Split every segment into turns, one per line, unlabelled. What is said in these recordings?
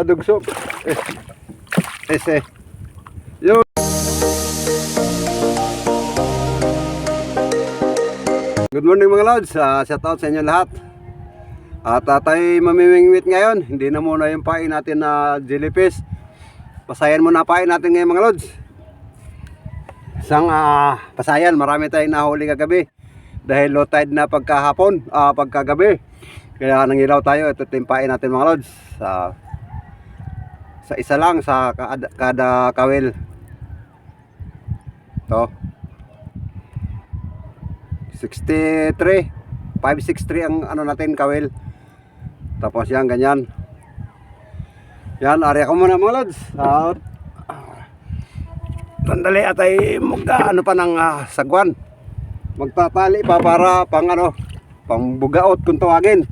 Dugso. Ese. Yun. Good morning mga lods. Shout out sa inyo lahat. At tayo mamimingwit ngayon. Hindi na muna yung pain natin na jellyfish. Pasayan muna pain natin ngayon mga lods. Isang pasayan. Marami tayong nahuli kagabi. Dahil low tide na pagkahapon, pagkagabi. Kaya nangilaw tayo. Ito timpain natin mga lods. Sa isa lang sa kada kawil. Ito 63 563 ang ano natin kawil. Tapos yan ganyan. Yan area ko muna mga lods. Sandali at ay ano pa ng sagwan. Magtatali pa para pang pang bugaot kung tawagin.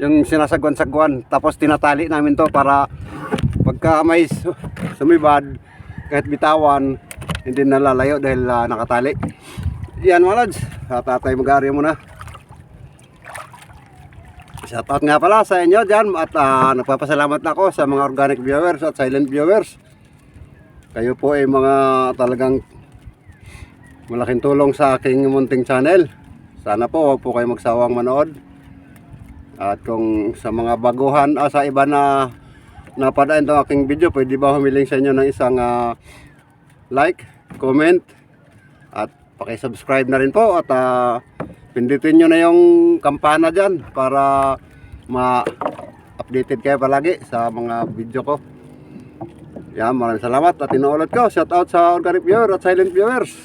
Yung sinasagwan-sagwan. Tapos tinatali namin to para pagka may sumibad, kahit bitawan, hindi nalalayo dahil nakatali. Yan mga lods, tatay mag-aarya muna. Shoutout nga pala sa inyo dyan at nagpapasalamat na ako sa mga organic viewers at silent viewers. Kayo po ay mga talagang malaking tulong sa aking munting channel. Sana po huwag po kayo magsawang manood. At kung sa mga baguhan, sa iba na napadaan itong aking video, pwede ba humiling sa inyo ng isang like, comment at pakisubscribe na rin po at pindutin nyo na yung kampana dyan para ma-updated kayo palagi sa mga video ko. Yan, maraming salamat at inuulit ko, shout out sa organic viewer at silent viewers.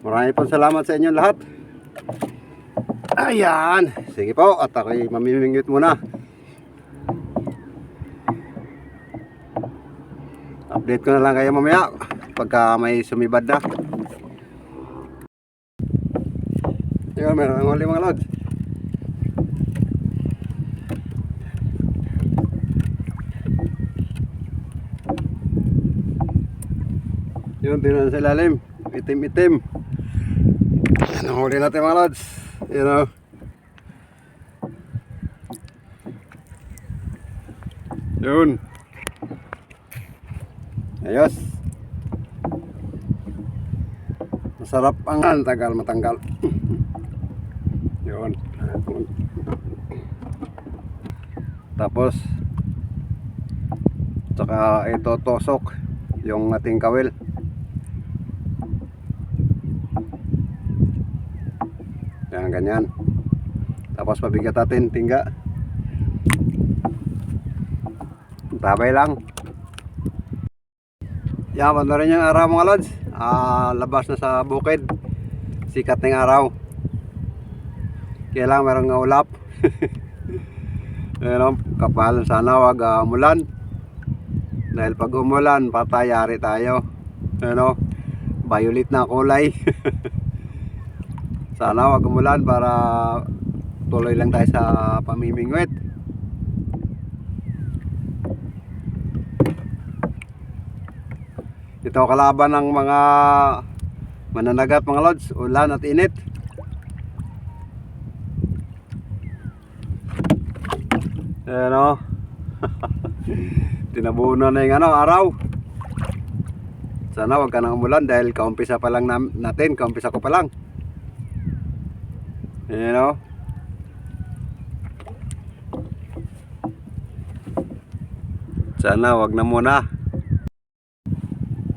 Maraming pong salamat sa inyo lahat. Ayan, sige po at ako'y mamimingwit muna. Update ko na lang kayo mamaya pagka may sumibad na. Yun, meron ang huli mga lods. Yun, tinan sa ilalim. Itim-itim. Yan ang huli natin mga lods. You know. Yun. Ayos. Masarap ang tagal matanggal. Yun. Tapos saka ito tosok yung ating kawil. Yan ganyan. Tapos pabigat natin tingga. Tabay lang. Yan, banda rin yung araw mga lods. Labas na sa bukid. Sikat ng araw. Kaya lang merong ulap. Kapal sana wag umulan. Dahil pag umulan, patayari tayo. Violet na kulay. Sana wag umulan para tuloy lang tayo sa pamimingwit. Ito kalaban ng mga mananagat mga lods, ulan at init. Ayan tinabunan na yung araw. Sana wag ka nang umulan dahil kaumpisa pa lang natin, kaumpisa ko pa lang. Ayan sana wag na muna.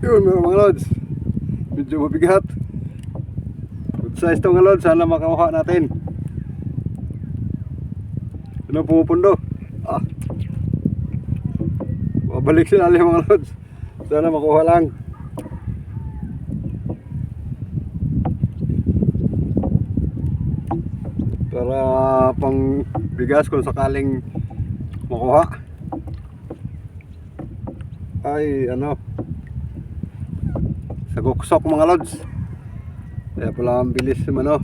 Yun mga lods, medyo mabigat. Good size ito mga lods, sana makakuha natin. Ano pumupundo? Babalik sila mga lods, sana makuha lang. Para pang bigas kung sakaling makuha. Ay saguksok mga lods. Kaya pala ang bilis Tignan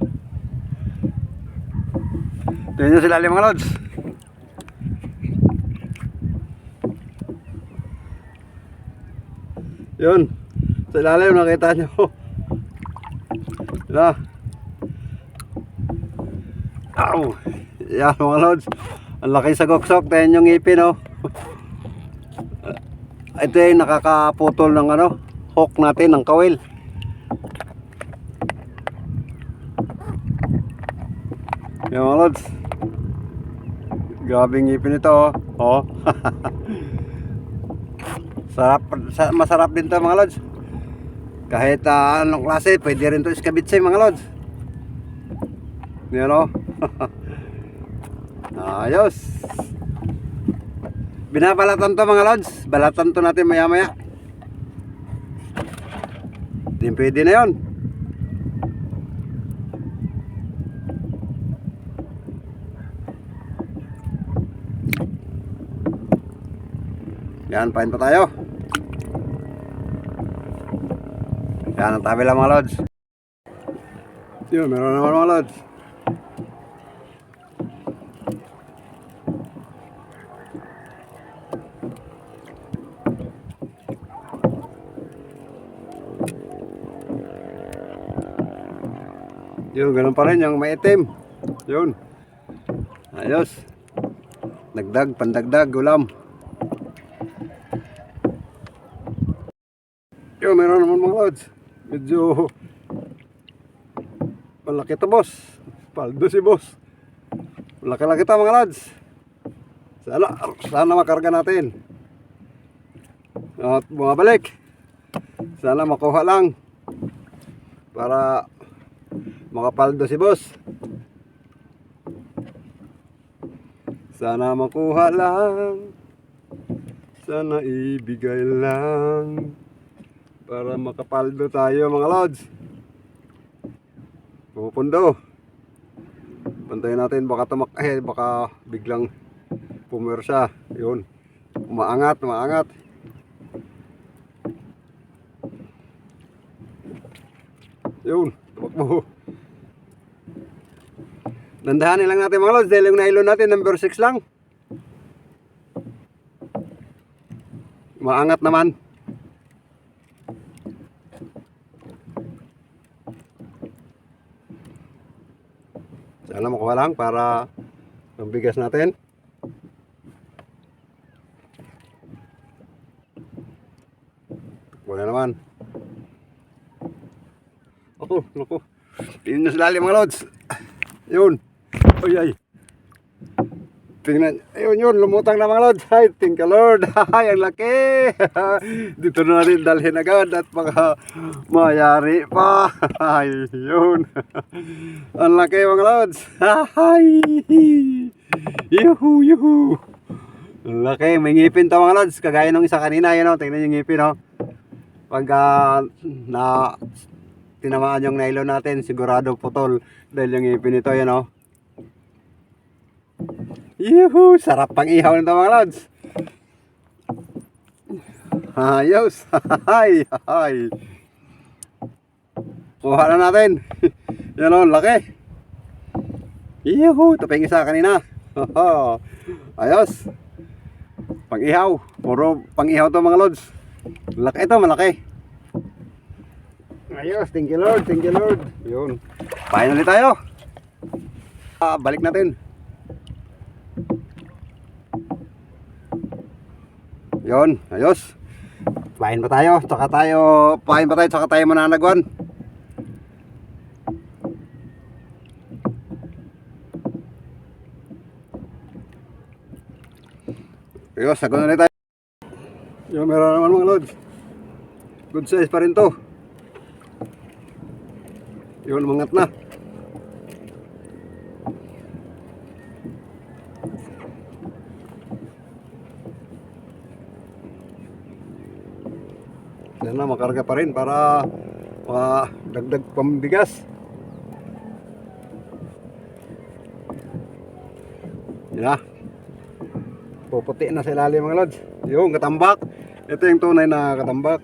nyo sila mga lods. Yun, sa ilalim nakita nyo. Yan. Ow! Yan mga lods. Ang laki sa goksok. Tayo yung ngipin Ito ay nakakaputol ng ano, hook natin ng kawil. Yan mga lods. Grabe ngipin ito oh. Oh. Masarap din to mga lods. Kahit anong klase, pwede rin to iskabitsay mga lods. Yan o. Ayos. Binabalatan to mga lods. Balatan to natin maya maya. Di pwede na yun. Yan, pain pa tayo. Yan ang tabi lang mga lods. Yun, meron naman mga lods. Yun, ganun pa rin yung maitim. Yun. Ayos. Dagdag, pandagdag, ulam. Yun, meron naman mga lods. Medyo malaki to boss. Paldo si boss. Malaki-laki to mga lods. Sana makarga natin. At bumabalik. Sana makuha lang. Para makapaldo si boss. Sana makuha lang. Sana ibigay lang. Para makapaldo tayo mga lods. Pupundo. Bantayan natin baka baka biglang pumersa. Yun. Umaangat, umaangat. Yun, tumakbo. Nandahanin lang natin mga lods dahil yung nylon natin number 6 lang. Maangat naman. Sana makuha lang para ang bigas natin. Wala naman. Ako, naku. Tingnan nyo sa lalim mga lods. Yun. Ay, ay. Tingnan. Ayun yun, lumutang na mga lods. Ay, thank you Lord. Ay, ang laki. Dito na natin dalhin agad at baka mayari pa. Ay, yun. Ang laki mga lods. Ay. Yuhu, yuhu. Ang laki. May ngipin to mga lods. Kagaya nung isa kanina. Yun o, tingnan yung ngipin o. Pag na tinamaan yung nylon natin, sigurado putol. Dahil yung ngipin nito, yan o. Yuhu! Sarap pang ihaw nito mga lods. Ayos! Hay! Hay! Kuha na natin. Yan o, laki. Yuhu! Ito pa yung isa kanina. Ayos! Pang ihaw. Puro pang ihaw to mga lods. Laki ito, malaki. Ayos! Thank you Lord! Thank you Lord! Yun. Pahin ulit tayo. Balik natin. Yun, ayos. Pahin pa tayo, tsaka tayo mananagwan. Ayos, sagot na tayo. Yun, meron naman mga lods. Good size pa rin to. Yun, umangat na. Yan na, makarga pa rin para dagdag pambigas. Yan na. Puputi na sa ilalim mga lods. Yung katambak. Ito yung tunay na katambak.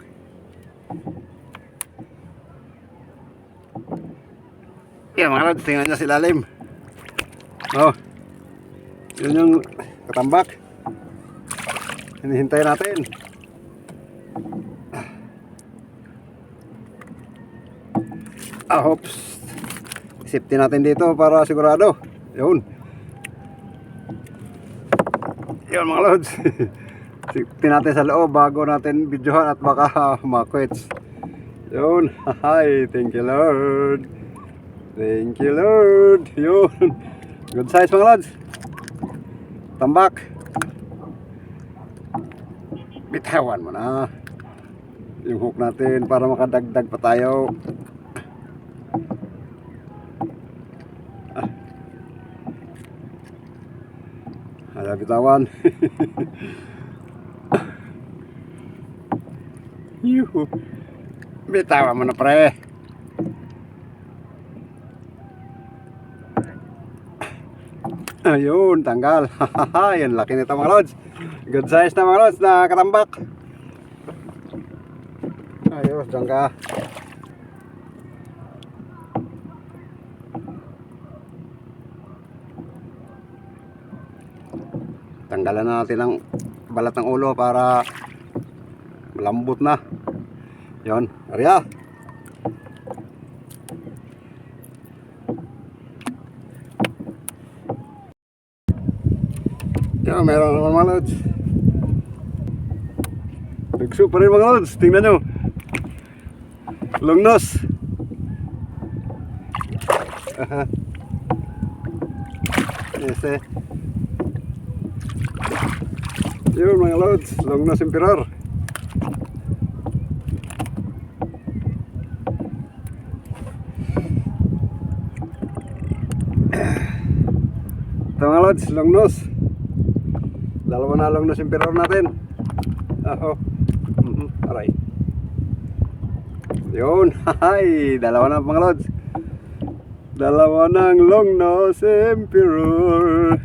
Yan mga lods, tingnan nyo sa ilalim. Oh. Yun yung katambak. Hinihintay natin. Oops. Safety natin dito para sigurado. Yun. Yun mga lods. Tingnan natin sa loob bago natin videohan at baka makwits. Yun. Hi, thank you Lord. Thank you Lord. Yun. Good size mga lods. Tambak. Bitawan mo na yung hook natin para makadagdag pa tayo. Hala, bitawan. Yuhu. Bitawan mo na pre. Ayun, tanggal. Yan, laki nito mga lods. Good size na mga lods na katambak. Ayos, dyan ka. Tanggalan na natin ang balat ng ulo para malambot na. Yon, Arya. Yan, meron naman mga lods. Nagsu pa rin mga lods. Tingnan nyo. Long nose. Yes eh. Yun mga lods. Long nose emperor. Ito mga lods. Long nose. Dalawa na long nose emperor natin. Aho. Aray. Yun. Hay. Dalawa na mga lods. Dalawa ng long nose emperor.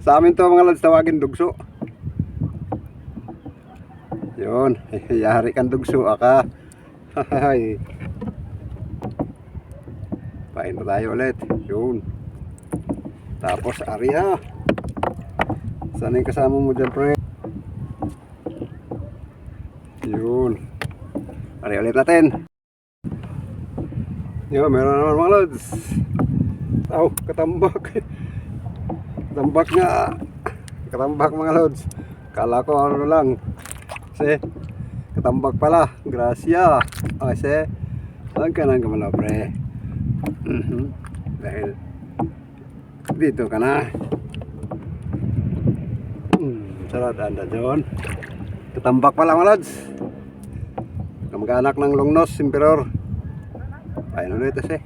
Sa amin to mga lods tawagin dugso. Yun. Yari kang dugso aka. Hay. Pain na tayo ulit. Yun. Tapos Arya. Saan yung kasama mo dyan pre? Yun. Arya ulit natin. Yun, meron naman mga lods. Katambak. Katambak nga. Katambak mga lods. Kala ko ano lang. Kasi katambak pala. Gracia. Kasi saan ka nang kamala pre? Dahil dito ka na. Sarad anda dyan. Katambak pala mga lods. Kamag-anak ng long nose emperor. Ayun ulit kasi.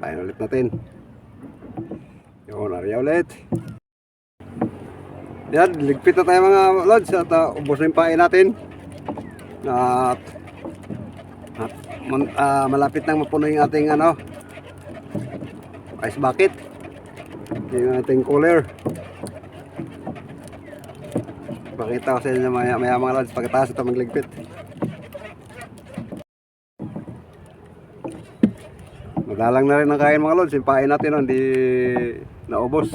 Ayun ulit natin. Yun, Arya ulit. Yan, ligpit na tayo mga lods. At ubos na yung pain natin. At malapit nang mapuno yung ating ice bucket. Yung ating cooler. Pakita ko sa inyo maya mga lods pagkatapos ito magligpit. Madalang na rin ang kain mga lods. Yung pain natin hindi naubos.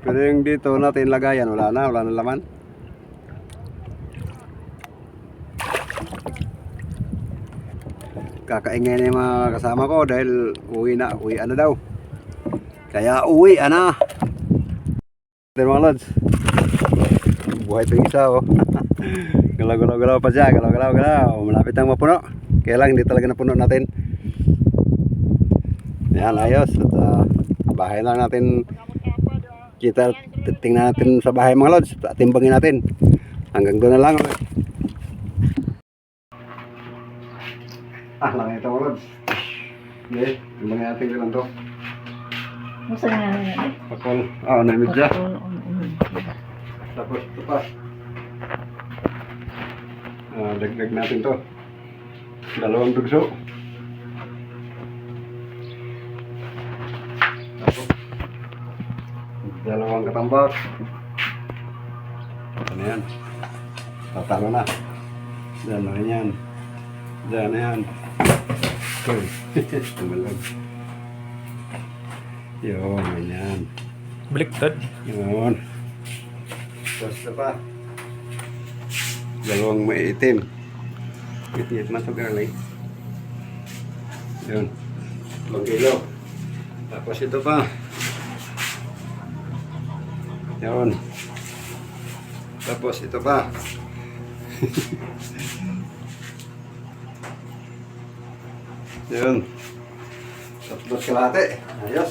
Pero yung dito natin lagayan wala na laman. Kakaingay na yung mga kasama ko dahil uwi na daw. Kaya uwi na. Ito mga lods. Buhay ito yung isa Galaw pa siya. Galaw. Malapit nang mapuno. Kaya lang hindi talaga napuno natin. Yan, ayos. At bahay lang natin. Kita tingnan natin sa bahay mga lods. Timbangin natin. Hanggang doon na lang. Lang ito mga lods. Okay, timbangin natin ko lang to.
Masa nga na
Pakol. Namit siya. Tapos ito pa. Dagdag natin to. Dalawang dugso. Tapos dalawang katambak. Ano yan? Tatalo na. Diyan na yan. Diyan na yan. Tumalag. Yun, ganyan.
Baliktad.
Yun. Tapos na pa. Dalawang maiitim. Ngit-ngit masok early. Yun. 2 kilo. Tapos ito pa. Yun. Tapos ito pa. Yun. 3 kalahati. Ayos.